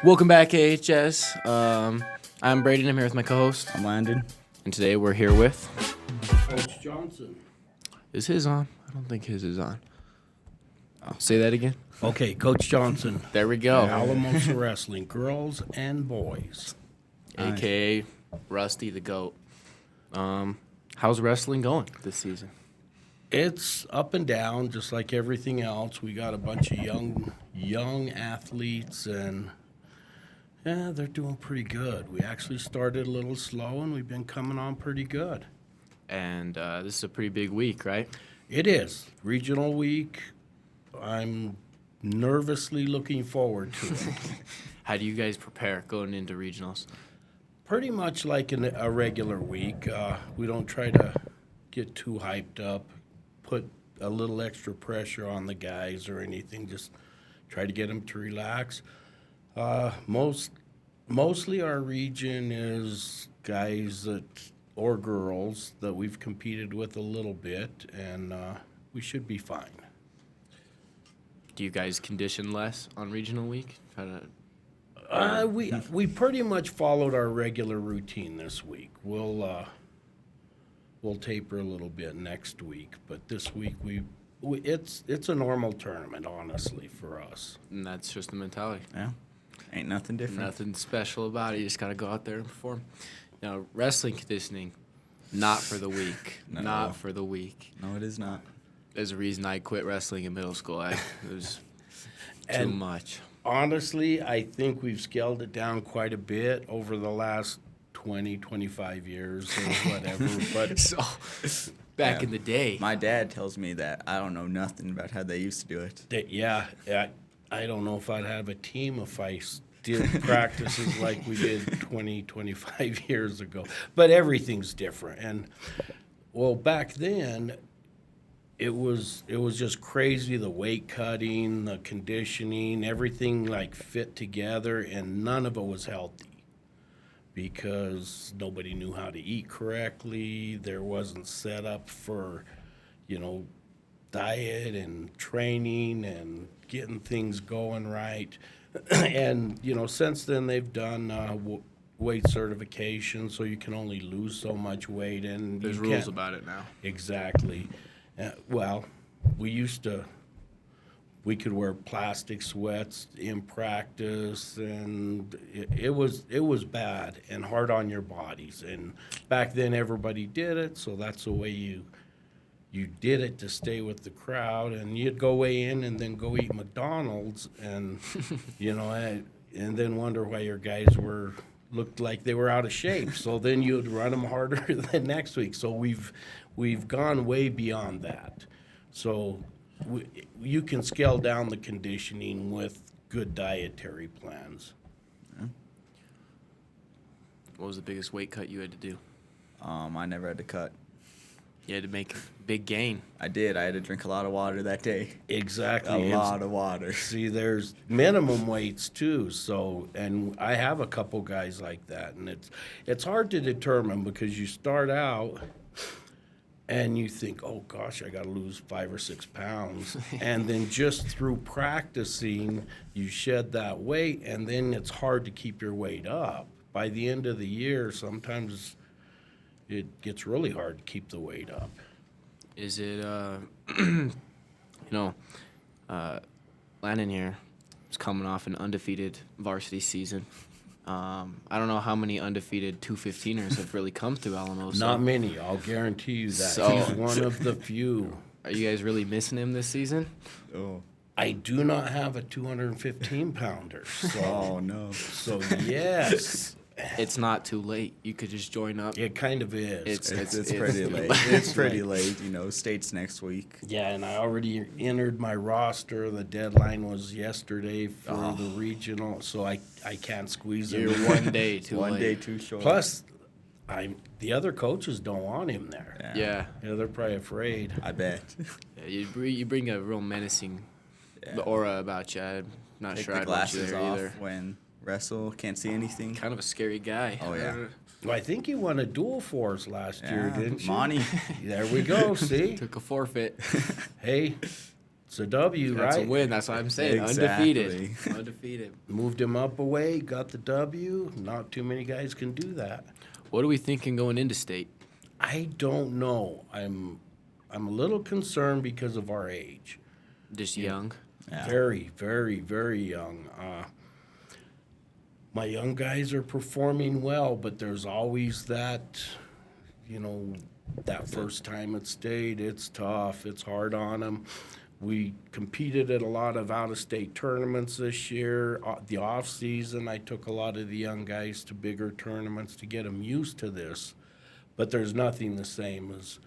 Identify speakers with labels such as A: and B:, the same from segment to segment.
A: Welcome back, AHS. I'm Braden. I'm here with my co-host,
B: I'm Landon.
A: and today we're here with.
C: Coach Johnson.
A: Is his on? I don't think his is on. Say that again.
C: Okay, Coach Johnson.
A: There we go.
C: Alamosa Wrestling, girls and boys.
A: AKA Rusty the Goat. How's wrestling going this season?
C: It's up and down, just like everything else. We got a bunch of young athletes, and yeah, they're doing pretty good. We actually started a little slow, and we've been coming on pretty good.
A: And this is a pretty big week, right?
C: It is regional week. I'm nervously looking forward to it.
A: How do you guys prepare going into regionals?
C: Pretty much like in a regular week. We don't try to get too hyped up, put a little extra pressure on the guys or anything. Just try to get them to relax. Mostly our region is guys that or girls that we've competed with a little bit, and we should be fine.
A: Do you guys condition less on regional week? Try to
C: We pretty much followed our regular routine this week. We'll taper a little bit next week, but this week it's a normal tournament, honestly, for us.
A: and that's just the mentality.
B: Yeah. Ain't nothing different.
A: Nothing special about it. You just got to go out there and perform. Now, wrestling conditioning, not for the weak.
B: No.
A: Not for the weak.
B: No, it is not.
A: There's a reason I quit wrestling in middle school. It was too
C: And-
A: much.
C: Honestly, I think we've scaled it down quite a bit over the last 20, 25 years or whatever. But
A: So, back
B: Yeah.
A: in the day,
B: My dad tells me that I don't know nothing about how they used to do it.
C: yeah, I don't know if I'd have a team if I did practices like we did 20, 25 years ago. But everything's different. And, well, back then, it was just crazy, the weight cutting, the conditioning, everything like fit together, and none of it was healthy because nobody knew how to eat correctly. There wasn't set up for, diet and training and getting things going right. And, since then they've done weight certification, so you can only lose so much weight. And
A: there's
C: you
A: rules
C: can't-
A: about it now.
C: Exactly. Well, we could wear plastic sweats in practice, and it was bad and hard on your bodies. And back then, everybody did it, so that's the way you did it to stay with the crowd. And you'd go weigh in and then go eat McDonald's, and and then wonder why your guys looked like they were out of shape. So then you'd run them harder the next week. So we've gone way beyond that. So you can scale down the conditioning with good dietary plans.
A: What was the biggest weight cut you had to do?
B: I never had to cut.
A: You had to make a big gain.
B: I did. I had to drink a lot of water that day.
C: Exactly.
B: A lot of water.
C: See, there's minimum weights too. So, and I have a couple guys like that, and it's hard to determine because you start out and you think, oh gosh, I got to lose 5 or 6 pounds, and then just through practicing, you shed that weight, and then it's hard to keep your weight up. By the end of the year, sometimes it gets really hard to keep the weight up.
A: Is it, Landon here is coming off an undefeated varsity season. I don't know how many undefeated 215ers have really come through Alamosa.
C: Not many, I'll guarantee you that.
A: So-
C: He's one of the few.
A: Are you guys really missing him this season?
B: Oh.
C: I do not have a 215-pounder.
B: Oh, no.
C: So yes,
A: It's not too late. You could just join up.
C: it kind of is.
B: It's pretty late. It's pretty late. States next week.
C: Yeah, and I already entered my roster. The deadline was yesterday for the regional, so I can't squeeze
A: You're
C: him.
A: one day too
B: One
A: late.
B: day too short.
C: Plus, the other coaches don't want him there.
A: Yeah.
C: They're probably afraid.
B: I bet.
A: Yeah, you bring a real menacing aura about you. I'm not
B: Take
A: sure
B: the
A: I'd want you
B: glasses
A: there
B: off
A: either.
B: when wrestle. Can't see anything.
A: Kind of a scary guy.
B: Oh, yeah.
C: Well, I think you won a dual force last year,
B: Yeah,
C: didn't you?
B: Monty.
C: There we go. See,
A: Took a forfeit.
C: hey, It's a W,
A: That's
C: right?
A: a win. That's what I'm saying.
B: Exactly.
A: Undefeated. Undefeated.
C: Moved him up away, got the W. Not too many guys can do that.
A: What are we thinking going into state?
C: I don't know. I'm a little concerned because of our age.
A: Just young.
B: Yeah.
C: Very, very, very young. My young guys are performing well, but there's always that, that first time at state. It's tough. It's hard on them. We competed at a lot of out-of-state tournaments this year. The off season, I took a lot of the young guys to bigger tournaments to get them used to this. But there's nothing the same as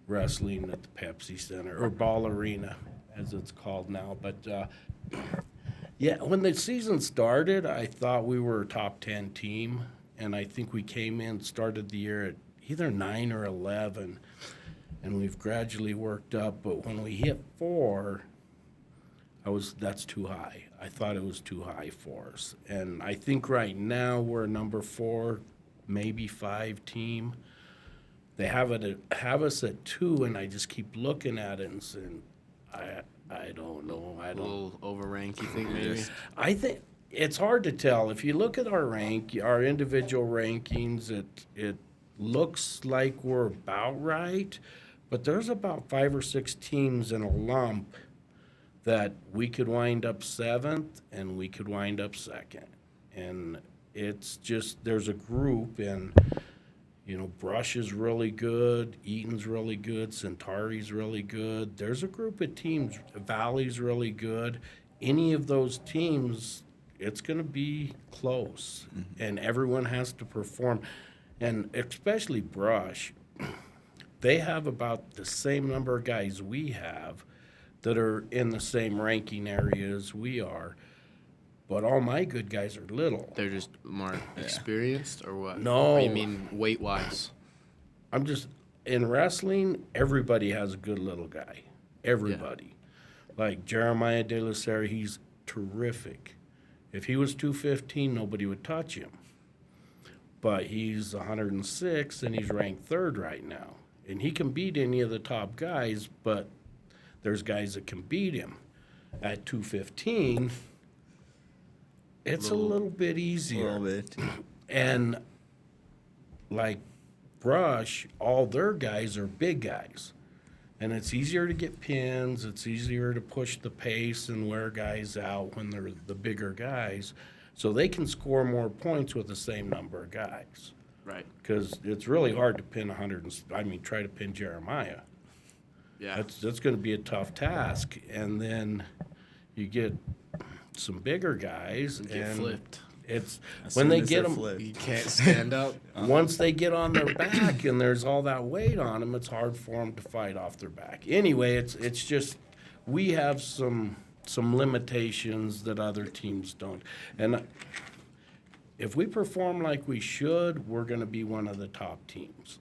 C: wrestling at the Pepsi Center or Ball Arena, as it's called now. But yeah, when the season started, I thought we were a top 10 team, and I think we came in, started the year at either 9 or 11, and we've gradually worked up. But when we hit 4, that's too high. I thought it was too high for us, and I think right now we're a number 4, maybe 5 team. They have us at 2, and I just keep looking at it and saying, I don't know.
A: A little overranked, you think, maybe?
C: I think it's hard to tell. If you look at our individual rankings, it looks like we're about right, but there's about 5 or 6 teams in a lump that we could wind up 7th and we could wind up 2nd. And it's just, there's a group, and Brush is really good, Eaton's really good, Centauri's really good. There's a group of teams, Valley's really good. Any of those teams, it's going to be close, and everyone has to perform. And especially Brush, they have about the same number of guys we have that are in the same ranking area as we are. But all my good guys are little.
A: They're just more experienced, or what?
C: No.
A: Or you mean weight-wise?
C: I'm just, in wrestling, everybody has a good little guy. Everybody. Like Jeremiah De La Serre, he's terrific. If he was 215, nobody would touch him. But he's 106, and he's ranked 3rd right now. And he can beat any of the top guys, but there's guys that can beat him. At 215, it's a little bit
B: A
C: easier.
B: little bit.
C: And like Brush, all their guys are big guys. And it's easier to get pins. It's easier to push the pace and wear guys out when they're the bigger guys. So they can score more points with the same number of guys.
A: Right.
C: Because it's really hard to pin try to pin Jeremiah.
A: Yeah.
C: That's going to be a tough task. And then you get some bigger guys,
A: Get
C: and
A: flipped.
C: it's
B: As
C: when
B: soon
C: they
B: as
C: get
B: they're
C: them.
B: flipped.
A: You can't stand up.
C: Once they get on their back and there's all that weight on them, it's hard for them to fight off their back. Anyway, it's just we have some limitations that other teams don't. And if we perform like we should, we're going to be one of the top teams.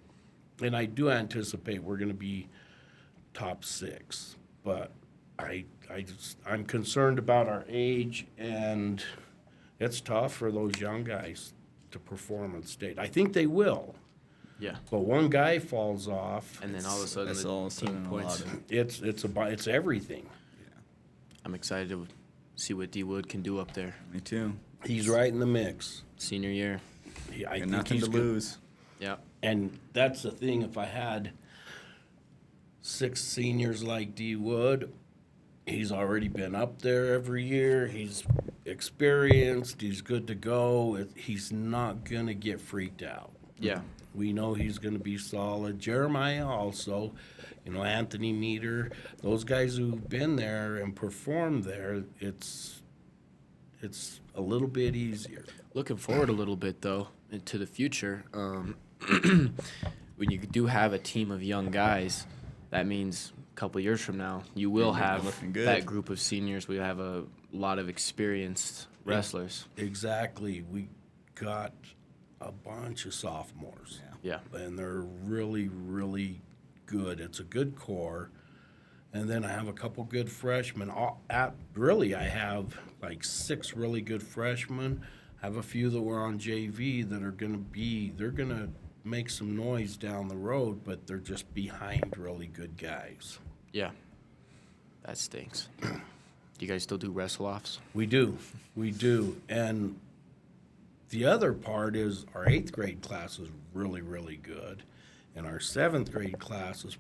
C: And I do anticipate we're going to be top 6. But I'm concerned about our age, and it's tough for those young guys to perform in state. I think they will,
A: Yeah.
C: but one guy falls off.
A: And then all of a sudden
B: That's
A: the
B: all of a
A: team
B: sudden a
A: points.
B: lot of-
C: It's everything.
A: I'm excited to see what D Wood can do up there.
B: Me too.
C: He's right in the mix.
A: Senior year.
C: I
B: Got
C: think
B: nothing
C: he's
B: to
C: good.
B: lose.
A: Yeah.
C: And that's the thing. If I had 6 seniors like D Wood, he's already been up there every year. He's experienced. He's good to go. He's not going to get freaked out.
A: Yeah.
C: We know he's going to be solid. Jeremiah also, Anthony Meter, those guys who've been there and performed there, it's a little bit easier.
A: Looking forward a little bit, though, into the future. When you do have a team of young guys, that means a couple years from now, you will
B: They're
A: have
B: looking good.
A: that group of seniors. We have a lot of experienced wrestlers.
C: Exactly. We got a bunch of sophomores.
A: Yeah.
C: And they're really, really good. It's a good core. And then I have a couple good freshmen. I have like 6 really good freshmen. I have a few that were on JV that are they're going to make some noise down the road, but they're just behind really good guys.
A: Yeah. That stinks. Do you guys still do wrestle-offs?
C: We do. And the other part is our 8th grade class is really, really good. And our 7th grade class is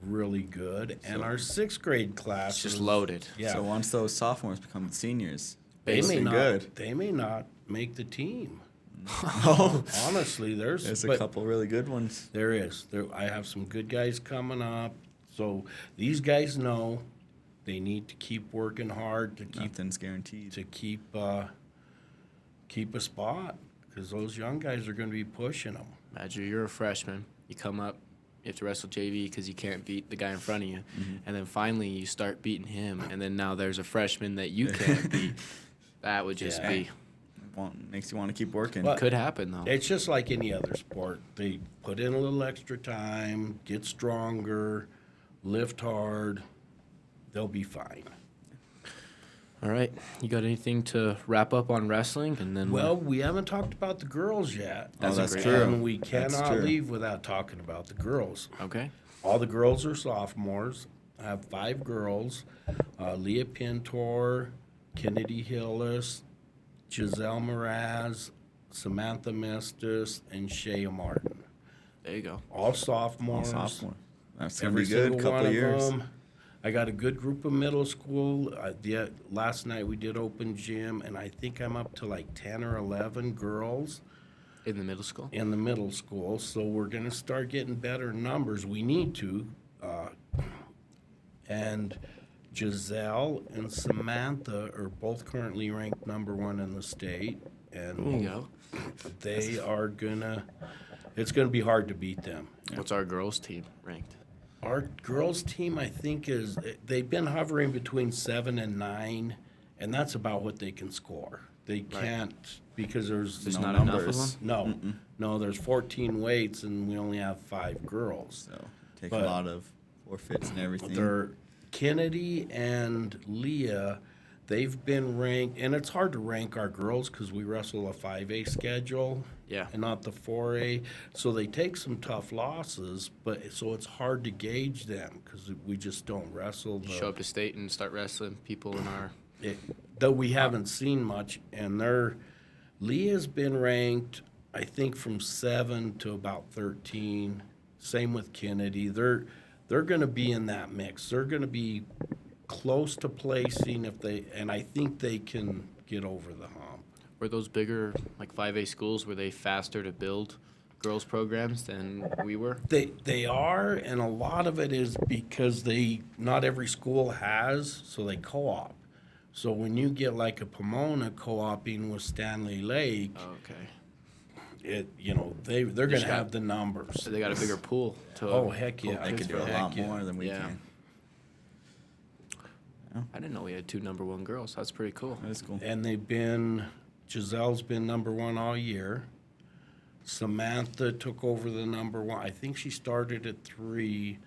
C: really good. And our 6th grade class
A: It's just
C: is
A: loaded.
C: Yeah.
B: So once those sophomores become seniors,
C: They
B: it's
C: may
B: been
C: not.
B: good.
C: They may not make the team.
B: Oh,
C: Honestly,
B: there's a
C: but
B: couple really good ones.
C: There is. I have some good guys coming up. So these guys know they need to keep working hard to
B: Nothing's guaranteed.
C: keep a spot, because those young guys are going to be pushing them.
A: Imagine you're a freshman. You come up, you have to wrestle JV because you can't beat the guy in front of you. And then finally you start beating him. And then now there's a freshman that you can't beat. That would just
C: Yeah.
A: be.
B: Makes you want to keep working.
C: But-
A: Could happen, though.
C: It's just like any other sport. They put in a little extra time, get stronger, lift hard. They'll be fine.
A: All right. You got anything to wrap up on wrestling? And then
C: Well, we haven't talked about the girls yet.
A: That's
B: that's
A: great.
B: true.
C: And we
B: That's
C: cannot
B: true.
C: leave without talking about the girls.
A: Okay.
C: All the girls are sophomores. I have 5 girls. Leah Pintor, Kennedy Hillis, Giselle Mraz, Samantha Mestis, and Shea Martin.
A: There you go.
C: All sophomores.
B: Sophomore. That's gonna
C: Every
B: be good.
C: single
B: Couple
C: one
B: of years.
C: them. I got a good group of middle school. Last night we did open gym, and I think I'm up to like 10 or 11 girls
A: In the middle school?
C: in the middle school. So we're going to start getting better numbers. We need to. And Giselle and Samantha are both currently ranked number 1 in the state.
A: There you
C: And
A: go.
C: they are it's going to be hard to beat them.
A: What's our girls' team ranked?
C: Our girls' team, I think, they've been hovering between 7 and 9, and that's about what they can score. They can't, because
A: There's
B: No
A: not enough of
B: numbers.
A: them?
C: no, there's 14 weights, and we only have 5 girls.
B: So take
C: But-
B: a lot of forfeits and everything.
C: They're Kennedy and Leah. They've been ranked, and it's hard to rank our girls because we wrestle a 5A schedule.
A: Yeah.
C: And not the 4A. So they take some tough losses, but so it's hard to gauge them because we just don't wrestle.
A: Show up to state and start wrestling people in our.
C: Though we haven't seen much, and Leah's been ranked, I think, from 7 to about 13. Same with Kennedy. They're going to be in that mix. They're going to be close to placing and I think they can get over the hump.
A: Were those bigger, like 5A schools, were they faster to build girls' programs than we were?
C: They are, and a lot of it is because not every school has, so they co-op. So when you get like a Pomona co-oping with Stanley Lake,
A: Oh, okay.
C: they're going
A: just
C: to
A: got-
C: have the numbers.
A: So they got a bigger pool to.
C: Oh, heck yeah.
B: They can do a
C: Heck
B: lot
C: yeah.
B: more than we
A: Yeah.
B: can.
A: I didn't know we had 2 number 1 girls. That's pretty cool.
B: That is cool.
C: And Giselle's been number 1 all year. Samantha took over the number 1. I think she started at 3,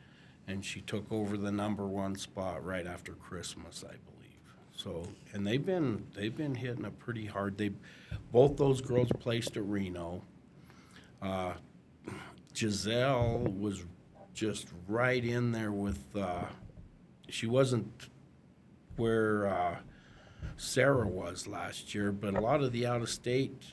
C: and she took over the number 1 spot right after Christmas, I believe. So, and they've been hitting it pretty hard. Both those girls placed at Reno. Giselle was just right in there with. She wasn't where Sarah was last year, but a lot of the out-of-state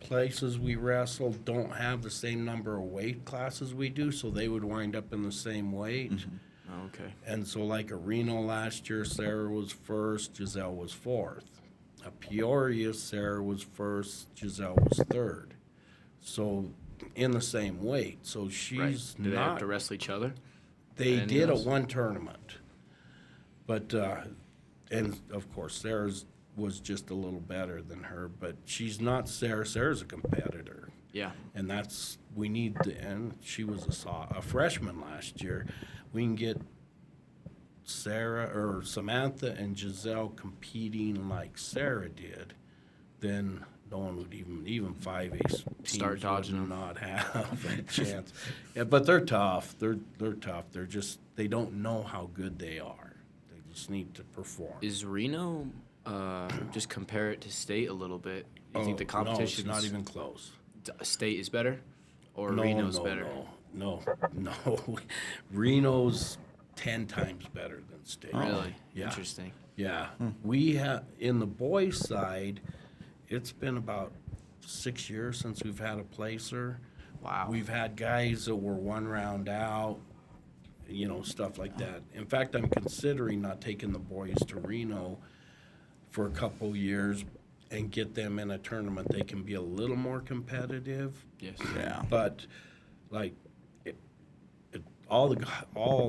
C: places we wrestled don't have the same number of weight classes we do, so they would wind up in the same weight.
A: Oh, okay.
C: And so like at Reno last year, Sarah was first, Giselle was fourth. At Peoria, Sarah was first, Giselle was third. So in the same weight. So she's
A: Right. Do they have
C: not.
A: to wrestle each other?
C: They
A: Any
C: did
A: of
C: at
A: those?
C: one tournament. But, and of course, Sarah's was just a little better than her, but she's not Sarah. Sarah's a competitor.
A: Yeah.
C: And we need and she was a freshman last year. We can get Sarah or Samantha and Giselle competing like Sarah did, then no one would even 5A teams
A: Start dodging
C: would
A: them.
C: not have a chance. Yeah, but they're tough. They're tough. They don't know how good they are. They just need to perform.
A: Is Reno, just compare it to state a little bit, you think the competition
C: No, it's not even close.
A: state is better? Or
C: No,
A: Reno's
C: no,
A: better?
C: No. Reno's 10 times better than state.
A: Really?
C: Yeah.
A: Interesting.
C: Yeah. We have, in the boys' side, it's been about 6 years since we've had a placer.
A: Wow.
C: We've had guys that were 1 round out, stuff like that. In fact, I'm considering not taking the boys to Reno for a couple years and get them in a tournament. They can be a little more competitive.
A: Yes.
B: Yeah.
C: But like all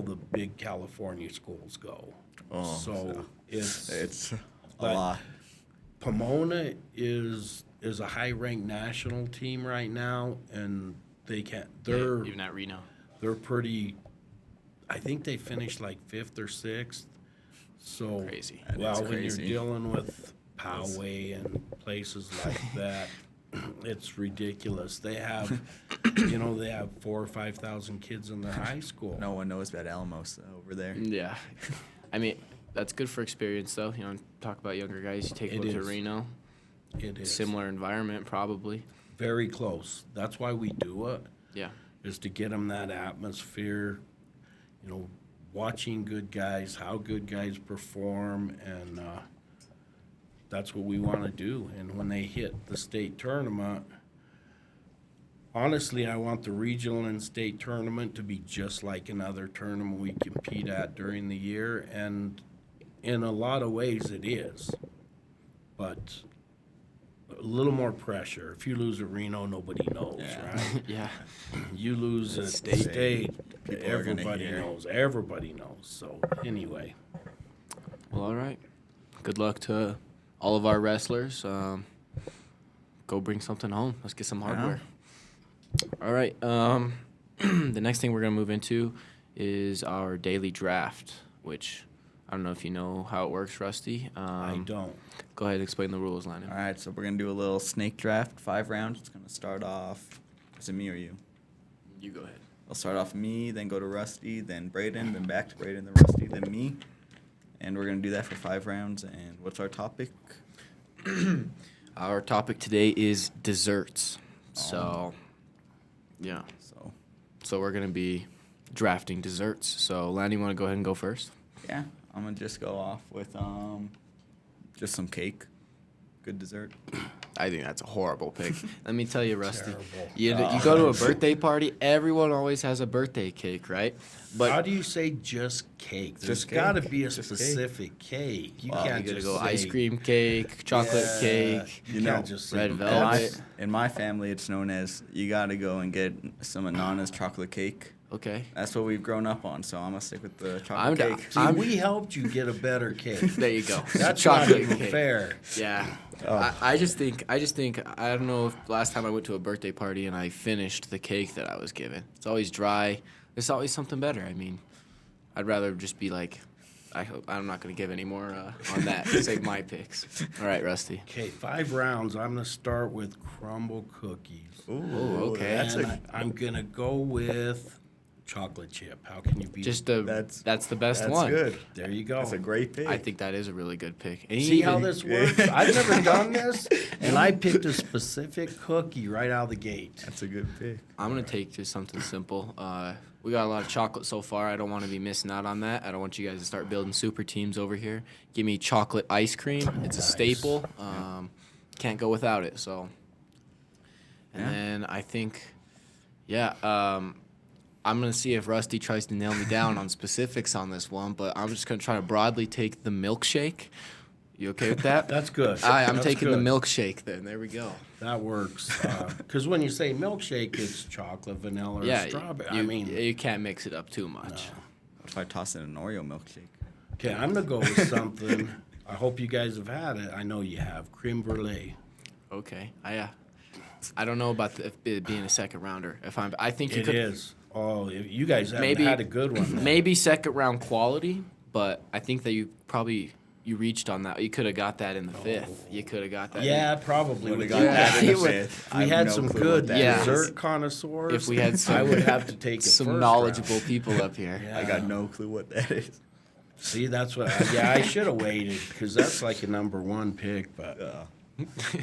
C: the big California schools go.
B: Oh,
C: So
B: it's a
C: But-
B: lot.
C: Pomona is a high-ranked national team right now, and they're
A: Even at Reno.
C: they're pretty. I think they finished like 5th or 6th. So
A: Crazy.
B: That is
C: well, when you're
B: crazy.
C: dealing with Poway and places like that, it's ridiculous. They have, they have 4,000 or 5,000 kids in their high school.
B: No one knows about Alamos over there.
A: Yeah. I mean, that's good for experience, though. Talk about younger guys. You take
C: It
A: them to
C: is.
A: Reno.
C: It is
A: Similar environment, probably.
C: very close. That's why we do it.
A: Yeah.
C: Is to get them that atmosphere, watching good guys, how good guys perform, and that's what we want to do. And when they hit the state tournament, honestly, I want the regional and state tournament to be just like another tournament we compete at during the year, and in a lot of ways it is. But a little more pressure. If you lose at Reno, nobody knows,
B: Yeah.
C: right?
A: Yeah.
C: You lose at
B: State.
C: state,
B: People are gonna
C: everybody
B: hear.
C: knows. Everybody knows. So anyway,
A: Well, all right. Good luck to all of our wrestlers. Go bring something home. Let's get some hardware. All right. The next thing we're going to move into is our daily draft, which I don't know if you know how it works, Rusty.
C: I don't.
A: Go ahead and explain the rules, Landon.
B: All right, so we're going to do a little snake draft, 5 rounds. It's going to start off, is it me or you?
A: You go ahead.
B: I'll start off me, then go to Rusty, then Braden, then back to Braden, then Rusty, then me. And we're going to do that for 5 rounds. And what's our topic?
A: Our topic today is desserts. So, yeah. So we're going to be drafting desserts. So, Landon, you want to go ahead and go first?
B: Yeah, I'm going to just go off with just some cake. Good dessert.
A: I think that's a horrible pick. Let me tell you, Rusty.
C: Terrible.
A: You go to a birthday party, everyone always has a birthday cake, right?
C: How
A: But
C: do you say just cake? There's
B: Just
C: got to
B: cake.
C: be a
B: Just cake.
C: specific cake. You
B: Well,
C: can't
A: you gotta
C: just
A: go
C: say,
A: ice cream cake, chocolate
C: Yeah,
A: cake.
C: You can't just say
A: red
B: In
A: velvet.
B: my, in my family, it's known as you got to go and get some of Nana's chocolate cake.
A: Okay.
B: That's what we've grown up on, so I'm going to stick with the
A: I'm
B: chocolate
A: down.
B: cake.
C: See, we helped you get a better cake.
A: There you go.
C: That's
A: chocolate
C: not even
A: cake.
C: fair.
A: Yeah.
B: Oh.
A: I just think I don't know if last time I went to a birthday party and I finished the cake that I was given. It's always dry. There's always something better. I mean, I'd rather just be like, I'm not going to give any more on that. Save my picks. All right, Rusty.
C: Okay, 5 rounds. I'm going to start with crumble cookies.
A: Ooh, okay.
B: That's
C: And I'm going to go with chocolate chip. How can you beat
A: Just
B: That's-
A: that's the best
B: That's
A: one.
B: good.
C: There you go.
B: That's a great pick.
A: I think that is a really good pick. And
C: See how
A: even-
C: this works? I've never done this, and I picked a specific cookie right out of the gate.
B: That's a good pick.
A: I'm gonna take just something simple. We got a lot of chocolate so far. I don't want to be missing out on that. I don't want you guys to start building super teams over here. Give me chocolate ice cream. It's a
C: Nice.
A: staple. Can't go without it. So, and
B: Yeah.
A: then I think, I'm gonna see if Rusty tries to nail me down on specifics on this one. But I'm just gonna try to broadly take the milkshake. You okay with that?
C: That's good.
A: I'm
C: That's
A: taking
C: good.
A: the milkshake then. There we go.
C: That works. Because when you say milkshake, it's chocolate, vanilla, or strawberry.
A: you can't mix it up too much.
B: What if I toss in an Oreo milkshake?
C: Okay, I'm going to go with something. I hope you guys have had it. I know you have. Creme brulee.
A: Okay. I don't know about it being a second rounder. I think you
C: It
A: could
C: is. Oh, you guys haven't
A: maybe
C: had a good one. then.
A: maybe second round quality, but I think that you reached on that. You could have got that in the fifth. You could have got that.
C: Yeah, probably.
B: Would've
C: With
B: got
C: you
A: that
C: guys.
A: in the
B: fifth. I
C: We
B: have
C: had
B: no
C: some
B: clue
C: good
B: what that
A: Yeah.
C: dessert connoisseurs.
A: If we had some,
C: I would have to take it
A: some
C: first
A: knowledgeable
C: round.
A: people up here.
C: Yeah.
B: I got no clue what that is.
C: See, that's what. I should have waited because that's like a number 1 pick. But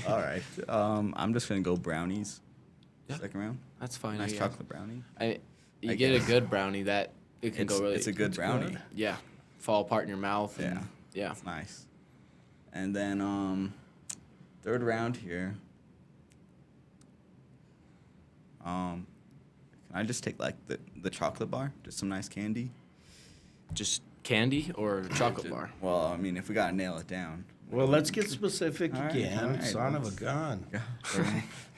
B: All right. I'm just going to go brownies.
A: Yeah.
B: Second round.
A: That's fine.
B: Nice
A: I guess.
B: chocolate brownie.
A: You
B: I
A: get
B: guess.
A: a good brownie that it can go really.
B: It's a good brownie.
A: Yeah, fall apart in your mouth.
B: Yeah.
A: And, yeah.
B: It's nice. And then third round here. Can I just take like the chocolate bar? Just some nice candy?
A: Just candy or chocolate bar.
B: Well, I mean, if we gotta nail it down.
C: Well, let's get specific
B: All right,
C: again.
B: all right,
C: Son of a
B: let's-
C: gun.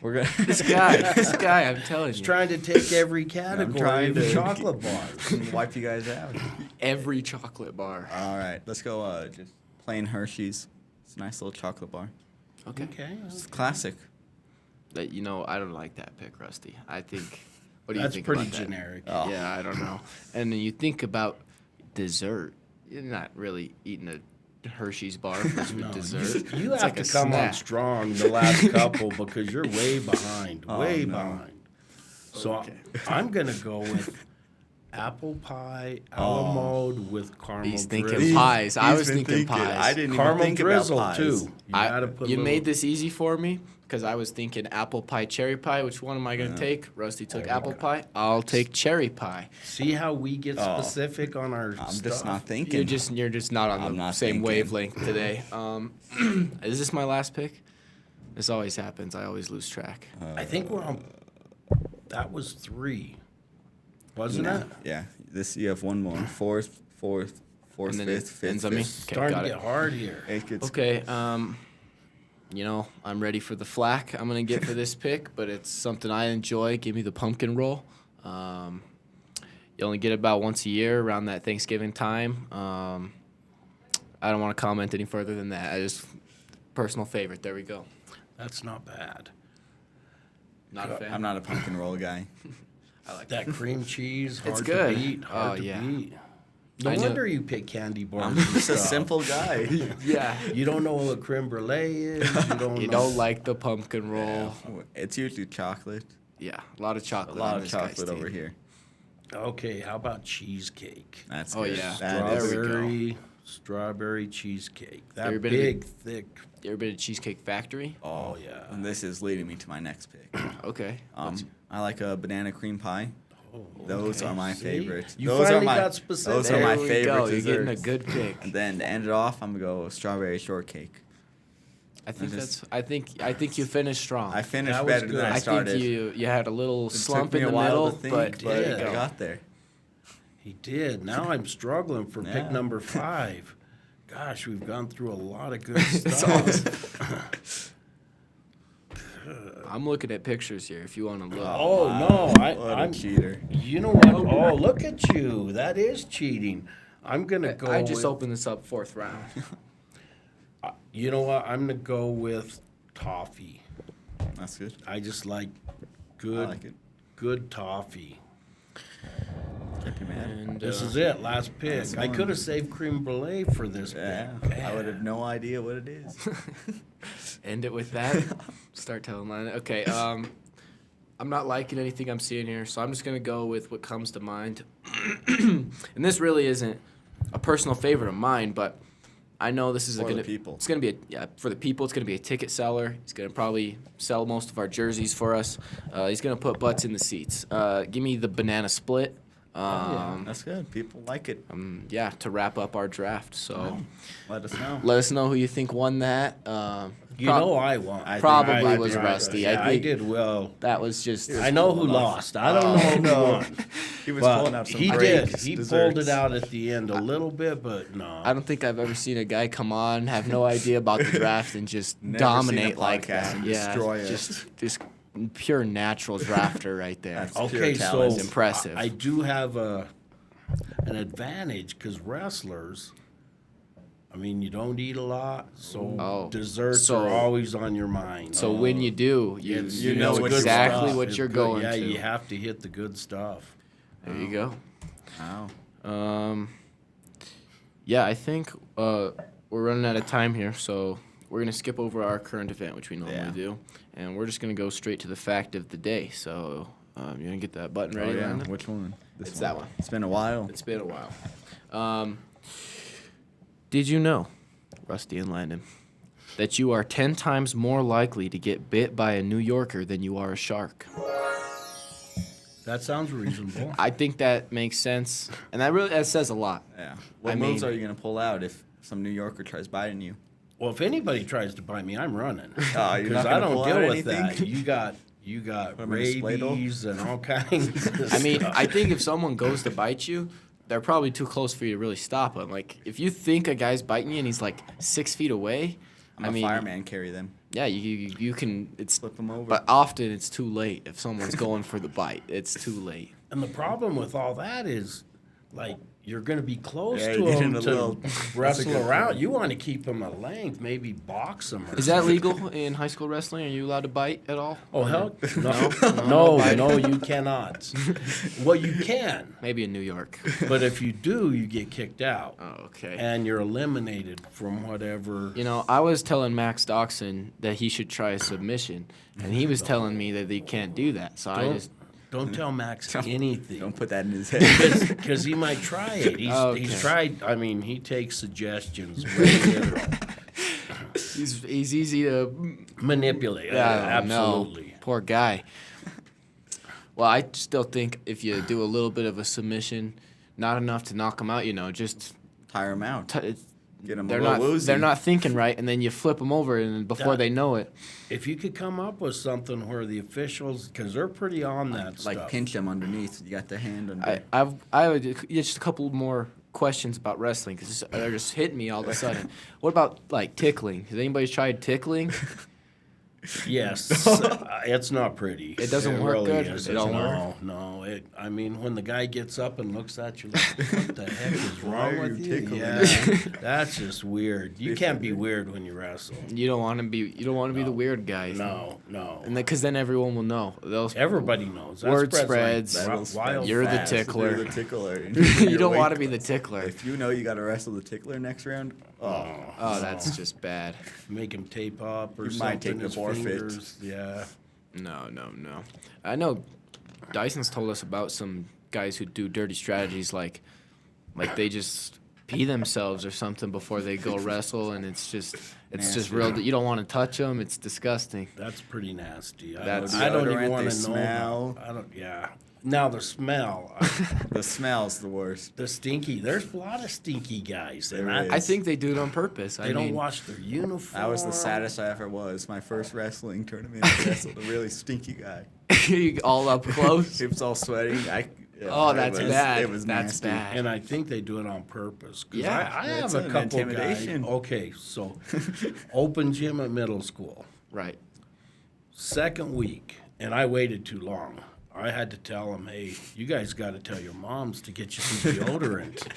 B: We're gonna.
A: This guy, I'm telling
C: He's
A: you.
C: trying to take every category
B: trying
C: of
B: to
C: chocolate bars.
B: wipe you guys out.
A: Every chocolate bar.
B: All right, let's go. Just plain Hershey's. It's a nice little chocolate bar.
A: Okay.
C: Okay.
B: It's classic.
A: That I don't like that pick, Rusty. I think. What do you
C: That's
A: think
C: pretty
A: about that?
C: generic.
B: Oh.
A: Yeah, I don't know. And then you think about dessert. You're not really eating a Hershey's bar for
C: No,
A: dessert.
C: you
A: It's
C: have
A: like
C: to
A: a
C: come on
A: snack.
C: strong the last couple because you're way behind.
B: Oh,
C: Way
B: no.
C: behind. So
A: Okay.
C: I'm going to go with apple pie a
B: Oh.
C: la mode with caramel
A: He's thinking
C: drizzle.
A: pies. I
B: He's
A: was
B: been
A: thinking pies.
B: I didn't
C: Caramel
B: even think
C: drizzle
B: about pies.
C: too. You gotta put
A: You
C: little-
A: made this easy for me because I was thinking apple pie, cherry pie. Which one am I going to
B: Yeah.
A: take? Rusty took
C: There we
A: apple
C: go.
A: pie. I'll take cherry pie.
C: See how we get
B: Oh.
C: specific on our
B: I'm
C: stuff?
B: just not thinking.
A: You're just not on
B: I'm
A: the
B: not
A: same
B: thinking.
A: wavelength today. Is this my last pick? This always happens. I always lose track.
C: I think we're on. That was 3. Wasn't
B: No.
C: it?
B: Yeah. This you have one more. Fourth,
A: And then it
B: fifth,
A: ends
B: fifth,
A: on me?
B: fifth.
A: Okay,
C: Starting
A: got
C: to
A: it.
C: get hard here.
B: It gets
A: Okay. I'm ready for the flack I'm gonna get for this pick, but it's something I enjoy. Give me the pumpkin roll. You only get it about once a year around that Thanksgiving time. I don't want to comment any further than that. I just personal favorite. There we go.
C: That's not bad.
A: Not a fan.
B: I'm not a pumpkin roll guy.
A: I like
C: That cream cheese, hard
A: It's good.
C: to beat. Hard
A: Oh,
C: to
A: yeah.
C: beat. No
A: I know-
C: wonder you pick candy bars.
B: I'm
C: and
B: just a
C: stuff.
B: simple guy.
A: Yeah.
C: You don't know what creme brulee is. You don't.
A: You
C: know.
A: don't like the pumpkin roll.
B: It's usually chocolate.
A: Yeah, a lot of
B: A
A: chocolate.
B: lot
A: on
B: of
A: this guy's
B: chocolate over
A: team.
B: here.
C: Okay, how about cheesecake?
B: That's
A: Oh,
B: good.
A: yeah.
B: That is-
A: There we go.
C: Strawberry cheesecake.
A: Ever
C: That
A: been to the-
C: big, thick.
A: You ever been to Cheesecake Factory?
C: Oh yeah.
B: And this is leading me to my next pick.
A: Okay.
B: I like a banana cream pie.
C: Oh,
B: Those
C: okay.
B: are my
C: See?
B: favorites.
C: You
B: those
C: finally
B: are my,
C: got specific.
B: Those are my
A: There we
B: favorite
A: go. You're
B: desserts.
A: getting a good pick.
B: And then to end it off, I'm gonna go strawberry shortcake.
A: I think
B: just-
A: I think you finished strong.
B: I finished
C: That was
B: better
C: good.
B: than I
A: I
B: started.
A: think you had a little
B: It
A: slump
B: took me
A: in
B: a
A: the
B: while
A: middle,
B: to think,
A: but there
C: Yeah.
A: you
B: I
A: go.
B: got there.
C: He did. Now I'm struggling for
B: Yeah.
C: pick number 5. Gosh, we've gone through a lot of good
A: It's
C: stuff.
A: I'm looking at pictures here. If you want to look.
C: Oh no,
B: What
C: I'm
B: a cheater.
C: You know what? Oh, look at you. That is cheating. I'm gonna go.
A: I just
C: with,
A: opened this up 4th round.
C: You know what? I'm gonna go with toffee.
B: That's good.
C: I just like
B: I
C: good,
B: like it.
C: good toffee.
B: Can't be mad.
A: And
C: This is it. Last pick.
B: Last
C: I
B: one.
C: could have saved creme brulee for this
B: Yeah,
C: pick.
B: I would have no idea what it is.
A: end it with that. Start telling line. Okay. I'm not liking anything I'm seeing here, so I'm just gonna go with what comes to mind. And this really isn't a personal favorite of mine, but I know this is
B: For the
A: gonna
B: people.
A: It's gonna be for the people. It's gonna be a ticket seller. He's gonna probably sell most of our jerseys for us. He's gonna put butts in the seats. Give me the banana split.
B: That's good. People like it.
A: Yeah, to wrap up our draft. So
B: Let us know.
A: let us know who you think won that.
C: You know I won.
B: I think
A: Probably
B: I might
A: was
B: be right.
A: Rusty.
C: Yeah,
A: I think
C: did well.
A: that was just.
C: I know who
B: pulling off.
C: lost. I don't know who
B: no.
C: won.
B: He was
C: But
B: pulling out some
C: he
B: great
C: did. He
B: desserts.
C: pulled it out at the end a little bit, but no.
A: I don't think I've ever seen a guy come on, have no idea about the draft, and just
B: Never
A: dominate
B: seen a
A: like
B: podcast
A: that.
B: and
A: Yeah,
B: destroy it.
A: just pure natural drafter right there.
B: That's
C: Okay,
B: pure
C: so
B: talent.
A: It's impressive.
C: I do have an advantage because wrestlers. I mean, you don't eat a lot, so
A: Oh,
C: desserts
A: so-
C: are always on your mind.
A: So when you do, you,
C: It's-
A: you
B: know
A: know
B: what you're
A: exactly
B: going
A: what
C: It's
A: you're
C: good.
A: going
C: Yeah,
A: to.
C: you have to hit the good stuff.
A: There you go.
B: Wow.
A: Yeah, I think we're running out of time here, so we're gonna skip over our current event, which we normally
B: Yeah.
A: do, and we're just gonna go straight to the fact of the day. So you gonna get that button ready?
B: Oh, yeah.
A: Landon?
B: Which one? This
A: It's that one.
B: It's been a while.
A: It's been a while. Did you know, Rusty and Landon, that you are 10 times more likely to get bit by a New Yorker than you are a shark?
C: That sounds reasonable.
A: I think that makes sense, and that says a lot.
B: Yeah. What
A: I
B: moves
A: mean-
B: are you gonna pull out if some New Yorker tries biting you?
C: Well, if anybody tries to bite me, I'm running.
B: Oh, you're
C: Because
B: not
C: I
B: gonna
C: don't
B: pull
C: deal
B: out
C: with that.
B: anything?
C: You got
B: Put 'em in a Spladle?
C: rabies and all kinds of
A: I mean,
C: stuff.
A: I think if someone goes to bite you, they're probably too close for you to really stop them. Like, if you think a guy's biting you and he's like 6 feet away,
B: I'm
A: I
B: a
A: mean,
B: fireman. Carry them.
A: yeah, you can. It's
B: Flip them over.
A: but often it's too late if someone's going for the bite. It's too late.
C: And the problem with all that is, like, you're going to be close
B: Yeah,
C: to
B: you get
C: them
B: in a
C: to
B: little- that's a
C: wrestle
B: good
C: around.
B: point.
C: You want to keep them at length, maybe box them.
A: Is that legal in high school wrestling? Are you allowed to bite at all?
C: Oh, hell, no,
A: No.
C: no, you cannot. Well, you can,
A: Maybe in New York.
C: but if you do, you get kicked out.
A: Oh, okay.
C: And you're eliminated from whatever.
A: You know, I was telling Max Doxson that he should try a submission, and he was telling me that he can't do that. So I just
C: Don't tell Max anything.
B: Don't put that in his head.
C: Because he might try it. He's
A: Okay.
C: tried. I mean, he takes suggestions. Very literal.
A: he's easy to
C: Manipulate.
A: no.
C: Absolutely.
A: Poor guy. Well, I still think if you do a little bit of a submission, not enough to knock him out, you know, just
B: Tire him out. Get him a
A: they're
B: little
A: not
B: woozy.
A: they're not thinking right, and then you flip them over, and before
C: That-
A: they know it,
C: If you could come up with something where the officials, because they're pretty on that
B: Like
C: stuff.
B: pinch him underneath. You got the hand under.
A: I would just a couple more questions about wrestling because they're just hitting me all of a sudden. What about like tickling? Has anybody tried tickling?
C: Yes, it's not pretty.
A: It doesn't work good?
C: Isn't.
A: It don't
C: no, no. I mean, when the guy gets up and looks at you, like, what the heck is
B: Why
C: wrong
B: are
C: with
B: you
C: you?
B: tickling
C: Yeah,
B: me?
C: that's just weird. You can't be weird when you wrestle.
A: You don't want to be the weird guy.
C: No, no.
A: And because then everyone will know. They'll
C: Everybody knows. That
A: Word
C: spreads
A: spreads.
C: like wild
A: You're the
C: fast.
A: tickler.
B: You're the tickler.
A: you don't want to be the tickler.
B: If you know you got to wrestle the tickler next round,
A: Oh, that's just bad.
C: Make him tape up or
B: You
C: something.
B: might take the
C: his
B: forfeit.
C: fingers. Yeah.
A: No. I know Dyson's told us about some guys who do dirty strategies like they just pee themselves or something before they go wrestle, and it's just
B: Nasty.
A: real. You don't want to touch them. It's disgusting.
C: That's pretty nasty.
A: That's-
C: I don't
B: Deodorant,
C: even want
B: they
C: to know.
B: smell.
C: I don't. Yeah. Now the smell,
B: the smell's the worst.
C: the stinky. There's a lot of stinky guys, and
B: There is.
A: I think they do it on purpose.
C: they don't wash their uniform.
B: That was the saddest I ever was. My first wrestling tournament, I wrestled a really stinky guy.
A: all up close.
B: Hips all sweating.
A: Oh, that's bad.
B: It was
A: That's
B: nasty.
A: bad.
C: And I think they do it on purpose. 'Cause
A: Yeah,
C: I have
B: it's
C: a
B: an
C: couple
B: intimidation.
C: guys. Okay, so open gym at middle school.
A: Right.
C: Second week, and I waited too long. I had to tell them, hey, you guys got to tell your moms to get you some deodorant.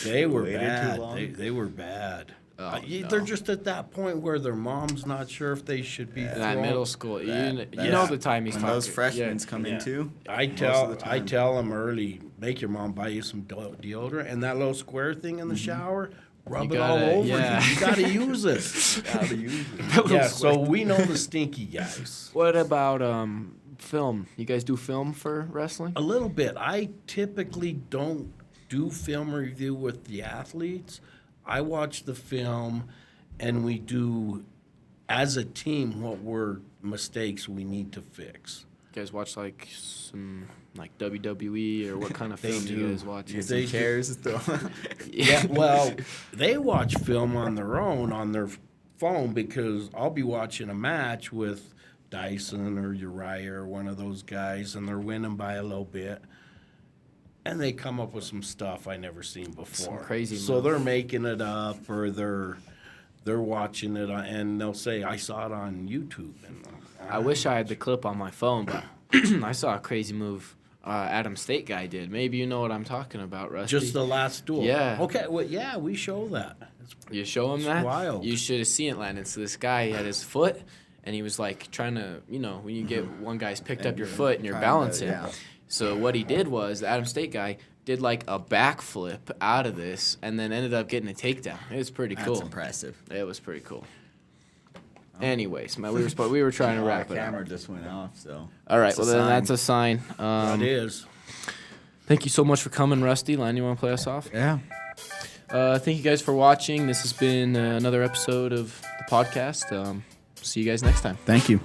C: They were
B: Waited too
C: bad.
B: long?
C: They were bad.
A: Oh,
C: They're
A: no.
C: just at that point where their mom's not sure if they should be.
A: In that
C: throwing-
A: middle school, you
B: That-
A: know the time he's
B: When
A: talking.
B: those freshmen
A: Yeah.
B: come in too.
C: I
B: most
C: tell
B: of the
C: I
B: time.
C: tell them early, make your mom buy you some deodorant, and that little square thing in the shower, rub
A: You
C: it all
A: gotta-
C: over.
A: yeah.
C: You got to use it.
B: Gotta use it.
C: Yeah, so we know the stinky guys.
A: What about film? You guys do film for wrestling?
C: A little bit. I typically don't do film review with the athletes. I watch the film, and we do, as a team, what were mistakes we need to fix.
A: You guys watch like some like WWE or what kind of
C: They
A: film do you
C: do.
A: guys watch?
B: Get
C: They
B: some
C: do.
B: chairs.
C: Yeah, well, they watch film on their own on their phone because I'll be watching a match with Dyson or Uriah or one of those guys, and they're winning by a little bit, and they come up with some stuff I never seen before.
A: crazy
C: So
A: move.
C: they're making it up, or they're watching it, and they'll say, "I saw it on YouTube." And
A: I wish I had the clip on my phone, but I saw a crazy move Adam State guy did. Maybe you know what I'm talking about, Rusty.
C: just the last duel.
A: Yeah.
C: Okay. Well, yeah, we show that. It's
A: You show him
C: It's
A: that?
C: wild.
A: You should have seen it, Landon. So this guy had his foot, and he was like trying to, when you get one guy's picked up your foot and you're
B: Trying to-
A: balancing.
B: yeah.
A: So what he did was the Adam State guy did like a backflip out of this, and then ended up getting a takedown. It was pretty
B: That's
A: cool.
B: impressive.
A: It was pretty cool. Anyways, we were trying to wrap
B: The
A: it up.
B: camera just went off, so.
A: All right,
B: It's a
A: well then
B: sign.
A: that's a sign.
C: That is.
A: Thank you so much for coming, Rusty. Landon, you want to play us off?
B: Yeah.
A: Thank you guys for watching. This has been another episode of the podcast. See you guys next time.
B: Thank you.